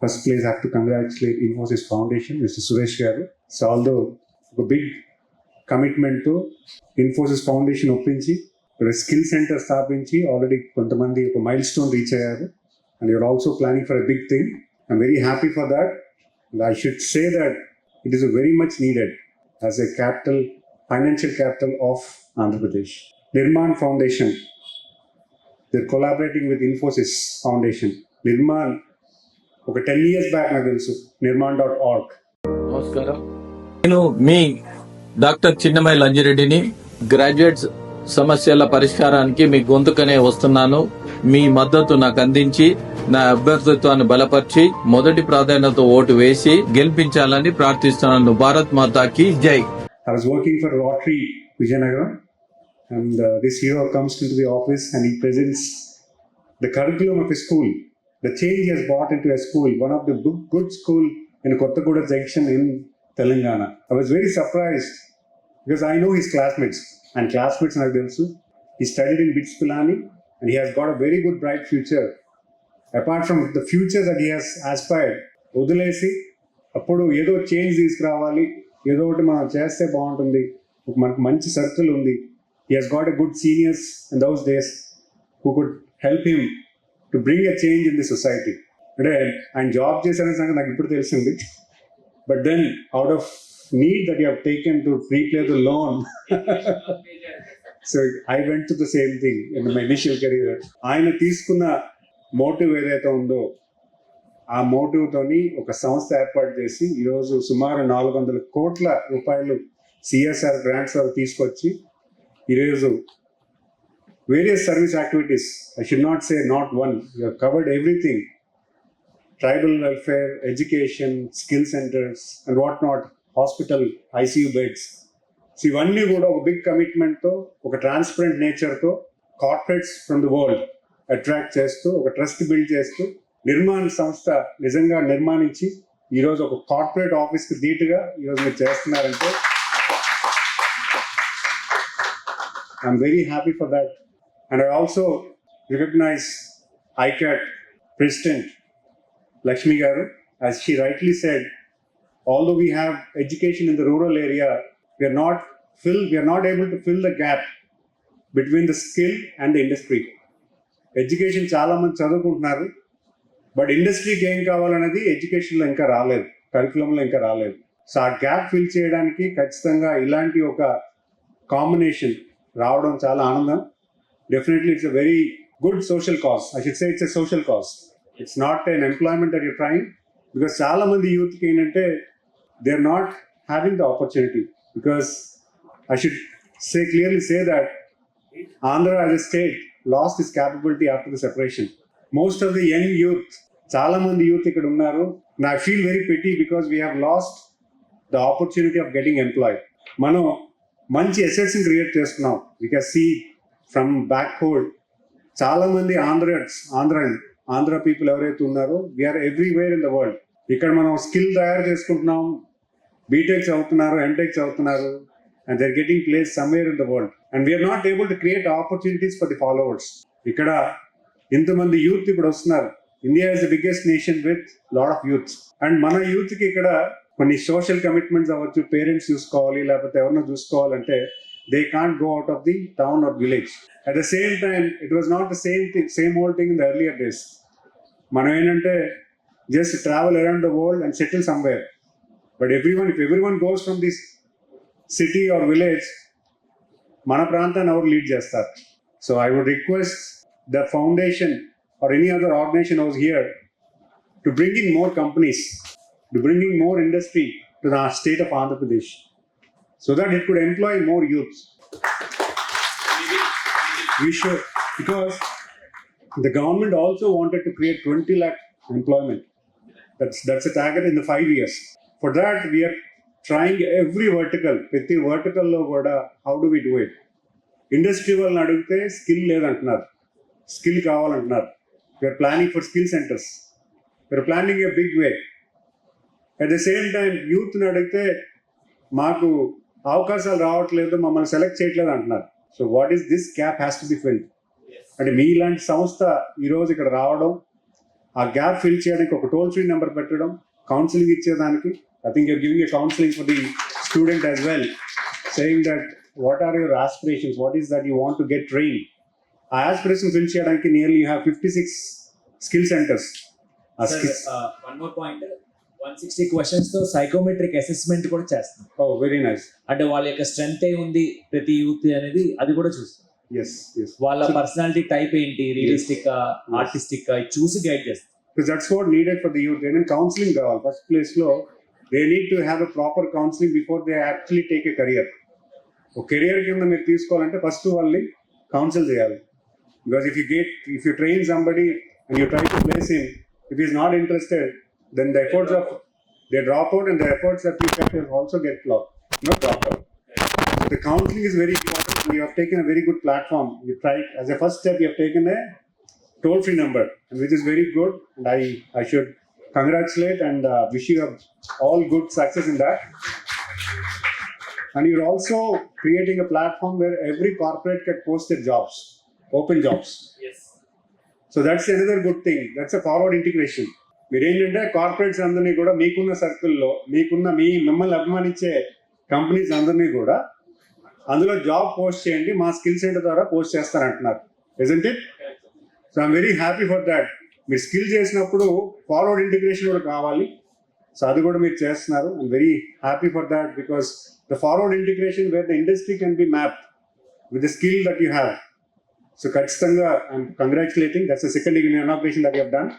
First place, I have to congratulate Infosys Foundation, Mr. Suresh Garu. So, although a big commitment to Infosys Foundation ఒప్పించి skill centre స్థాపించి already కొంతమంది ఒక milestone reach అయ్యారు. And you're also planning for a big thing. I'm very happy for that. And I should say that it is very much needed as a capital, financial capital of Andhra Pradesh. Nirman foundation, they're collaborating with Infosys Foundation. Nirman ఒక 10 years back నాకు తెలుసు, నిర్మాణ్.org. నమస్కారం, నేను మీ doctor చిన్నమై లంజిరెడ్డిని. Graduates సమస్యల పరిష్కారానికి మీ గొంతుకనే వస్తున్నాను. మీ మద్దతు నాకు అందించి నా అభ్యర్థిత్వాన్ని బలపరిచి మొదటి ప్రాధాన్యత ఓటు వేసి గెలిపించాలని ప్రార్థిస్తున్నాను. భారత్ మాతాకి జై. I was working for Rotary Vijayanagaram, and this hero comes into the office and he presents the curriculum of a school, the change he has brought into a school, one of the good school in Kottaguda Junction in Telangana. I was very surprised because I know his classmates, and classmates నాకు తెలుసు. He studied in BITS Pilani and he has got a very good bright future. Apart from the future that he has aspired, వదిలేసి అప్పుడు ఏదో change తీసుకురావాలి, ఏదో ఒకటి మనం చేస్తే బాగుంటుంది, మనకు మంచి సర్కిల్ ఉంది. He has got a good seniors in those days who could help him to bring a change in the society. అంటే ఆయన జాబ్ చేశారనే సంగతి నాకు ఇప్పుడు తెలిసింది. But then out of need that you have taken to repay the loan. So I went to the same thing in my initial career. ఆయన తీసుకున్న motive ఏదైతే ఉందో ఆ మోటివ్ తోని ఒక సంస్థ ఏర్పాటు చేసి ఈరోజు సుమారు 400 కోట్ల రూపాయలు సిఎస్ఆర్ గ్రాంట్స్ తీసుకొచ్చి ఈరోజు various service activities, I should not say not one, you have covered everything, tribal welfare, education, skill centres and what not, hospital, ICU beds. So ఇవన్నీ కూడా ఒక బిగ్ కమిట్మెంట్తో, ఒక ట్రాన్స్పరెంట్ నేచర్తో corporates from the world attract చేస్తూ, ఒక trust build చేస్తూ నిర్మాణ్ సంస్థ నిజంగా నిర్మాణించి ఈరోజు ఒక కార్పొరేట్ ఆఫీస్కి ధీటుగా ఈరోజు మీరు చేస్తున్నారంటే I'm very happy for that. And I also recognise ICAT President Lakshmi Garu, as she rightly said, although we have education in the rural area, we are not able to fill the gap between the skill and the industry. Education చాలా మంది చదువుకుంటున్నారు, but ఇండస్ట్రీకి ఏం కావాలనేది ఎడ్యుకేషన్లో ఇంకా రాలేదు, కరికులంలో ఇంకా రాలేదు. సో ఆ గ్యాప్ ఫిల్ చేయడానికి ఖచ్చితంగా ఇలాంటి ఒక కాంబినేషన్ రావడం చాలా ఆనందం. Definitely it's a very good social cause. I should say it's a social cause. It's not an employment that you trying, because చాలా మంది యూత్కి ఏంటంటే they are not having the opportunity. Because I should clearly say that Andhra as a state lost its capability after the separation. Most of the young youth, చాలా మంది youth ఇక్కడ ఉన్నారు. And I feel very pity because we have lost the opportunity of getting employed. మనం మంచి అసెట్స్ని create చేస్తున్నాం. We can see from backward చాలా మంది Andhra people ఎవరైతే ఉన్నారో, we're everywhere in the world. ఇక్కడ మనం స్కిల్ తయారు చేసుకుంటున్నాం, బీటెక్ చదువుతున్నారు, ఎంటెక్ చదువుతున్నారు, and they're getting placed somewhere in the world, and we are not able to create opportunities for the followers. ఇక్కడ ఇంతమంది యూత్ ఇప్పుడు వస్తున్నారు. India is the biggest nation with lot of youth. And మన యూత్కి ఇక్కడ కొన్ని social commitments అవ్వచ్చు, parents చూసుకోవాలి, లేకపోతే ఎవరినో చూసుకోవాలంటే they can't go out of the town or village. At the same time it was not the same old thing in the earlier days. మనం ఏంటంటే just travel around the world and settle somewhere. But if everyone goes from this city or village, మన ప్రాంతాన్ని ఎవరు lead చేస్తారు? So I would request the foundation or any other organization over here to bring in more companies, to bring in more industry to the state of Andhra Pradesh, so that it could employ more youths. We should, because the government also wanted to create 20 lakh employment. That's a target in the 5 years. For that, we are trying every vertical. ప్రతి వర్టికల్లో కూడా how do we do it? Industry వాళ్ళని అడిగితే skill లేదంటున్నారు, skill కావాలంటున్నారు. We are planning for skill centers. We are planning a big way. At the same time, యూత్ని అడిగితే మాకు అవకాశాలు రావట్లేదు, మమ్మల్ని సెలెక్ట్ చేయట్లేదు అంటున్నారు. So what is this gap has to be filled. అంటే మీలాంటి సంస్థ ఈరోజు ఇక్కడ రావడం, ఆ గ్యాప్ ఫిల్ చేయడానికి ఒక టోల్ ఫ్రీ నెంబర్ పెట్టడం, కౌన్సిలింగ్ ఇచ్చేదానికి. I think you're giving a counseling for the student as well, saying that what are your aspirations, what is that you want to get trained. ఆ aspiration fill చేయడానికి nearly you have 56 skill centers. One more point, 160 questions తో psychometric assessment కూడా చేస్తాం. Oh, very nice. అంటే వాళ్ళ యొక్క strength ఏ ఉంది ప్రతి యూత్ అనేది అది కూడా చూస్తాం. Yes, yes. వాళ్ళ పర్సనాలిటీ టైప్ ఏంటి, రియలిస్టిక్ ఆర్టిస్టిక్ చూసి గైడ్ చేస్తాం. Because that's what needed for the youth. They need counseling కావాలి ఫస్ట్ ప్లేస్ లో. They need to have a proper counseling before they actually take a career. ఒక career కింద మీరు తీసుకోవాలంటే first వాళ్ళని కౌన్సిల్ చేయాలి. Because if you train somebody and you try to place him, if he is not interested, then the efforts of they drop out and the efforts that you get will also get lost. Not drop out. So the counseling is very important. You have taken a very good platform. You tried as a first step. You have taken a toll-free number, and which is very good. And I should congratulate and wish you all good success in that. And you're also creating a platform where every corporate can post their jobs, open jobs. Yes. So that's another good thing. That's a forward integration. మీరు ఏంటంటే corporates అందరినీ కూడా మీకున్న సర్కిల్లో మిమ్మల్ని అభిమానించే companies అందరినీ కూడా అందులో జాబ్ పోస్ట్ చేయండి, మా స్కిల్ సెంటర్ ద్వారా పోస్ట్ చేస్తారంటున్నారు. Isn't it? So I'm very happy for that. మీరు స్కిల్ చేసినప్పుడు ఫార్వర్డ్ ఇంటిగ్రేషన్ కూడా కావాలి. సో అది కూడా మీరు చేస్తున్నారు. I'm very happy for that because the forward integration where the industry can be map with the skill that you have. So ఖచ్చితంగా I'm congratulating. That's the second inauguration that you have done.